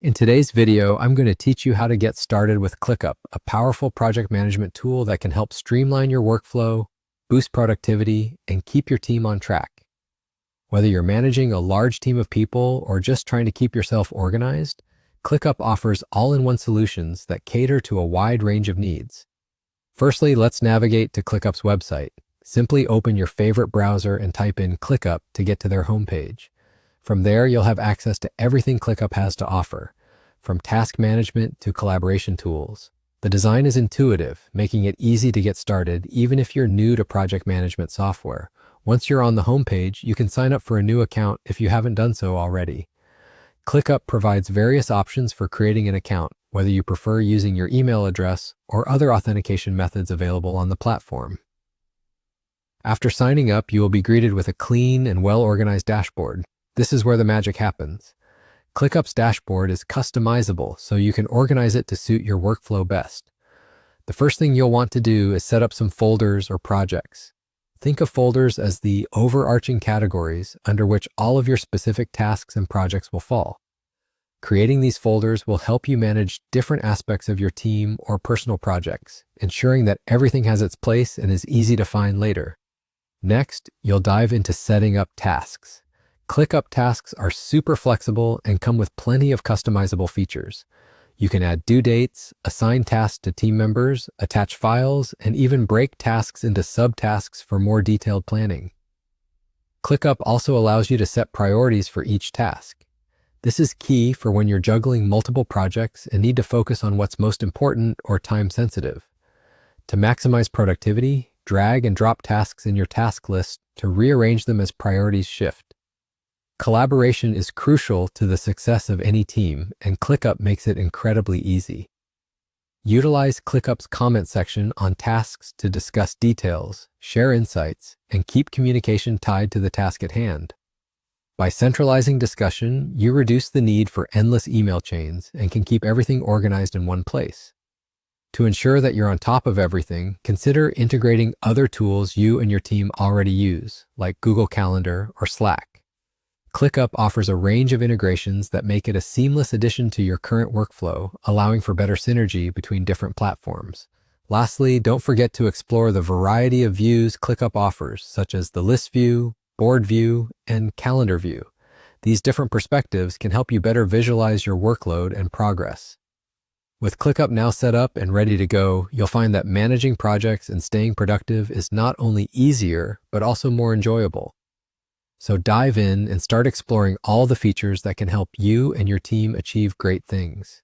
In today's video, I'm going to teach you how to get started with ClickUp, a powerful project management tool that can help streamline your workflow, boost productivity, and keep your team on track. Whether you're managing a large team of people or just trying to keep yourself organized, ClickUp offers all-in-one solutions that cater to a wide range of needs. Firstly, let's navigate to ClickUp's website. Simply open your favorite browser and type in ClickUp to get to their homepage. From there, you'll have access to everything ClickUp has to offer, from task management to collaboration tools. The design is intuitive, making it easy to get started even if you're new to project management software. Once you're on the homepage, you can sign up for a new account if you haven't done so already. ClickUp provides various options for creating an account, whether you prefer using your email address or other authentication methods available on the platform. After signing up, you will be greeted with a clean and well-organized dashboard. This is where the magic happens. ClickUp's dashboard is customizable, so you can organize it to suit your workflow best. The first thing you'll want to do is set up some folders or projects. Think of folders as the overarching categories under which all of your specific tasks and projects will fall. Creating these folders will help you manage different aspects of your team or personal projects, ensuring that everything has its place and is easy to find later. Next, you'll dive into setting up tasks. ClickUp tasks are super flexible and come with plenty of customizable features. You can add due dates, assign tasks to team members, attach files, and even break tasks into subtasks for more detailed planning. ClickUp also allows you to set priorities for each task. This is key for when you're juggling multiple projects and need to focus on what's most important or time-sensitive. To maximize productivity, drag and drop tasks in your task list to rearrange them as priorities shift. Collaboration is crucial to the success of any team, and ClickUp makes it incredibly easy. Utilize ClickUp's comment section on tasks to discuss details, share insights, and keep communication tied to the task at hand. By centralizing discussion, you reduce the need for endless email chains and can keep everything organized in one place. To ensure that you're on top of everything, consider integrating other tools you and your team already use, like Google Calendar or Slack. ClickUp offers a range of integrations that make it a seamless addition to your current workflow, allowing for better synergy between different platforms. Lastly, don't forget to explore the variety of views ClickUp offers, such as the list view, board view, and calendar view. These different perspectives can help you better visualize your workload and progress. With ClickUp now set up and ready to go, you'll find that managing projects and staying productive is not only easier, but also more enjoyable. So dive in and start exploring all the features that can help you and your team achieve great things.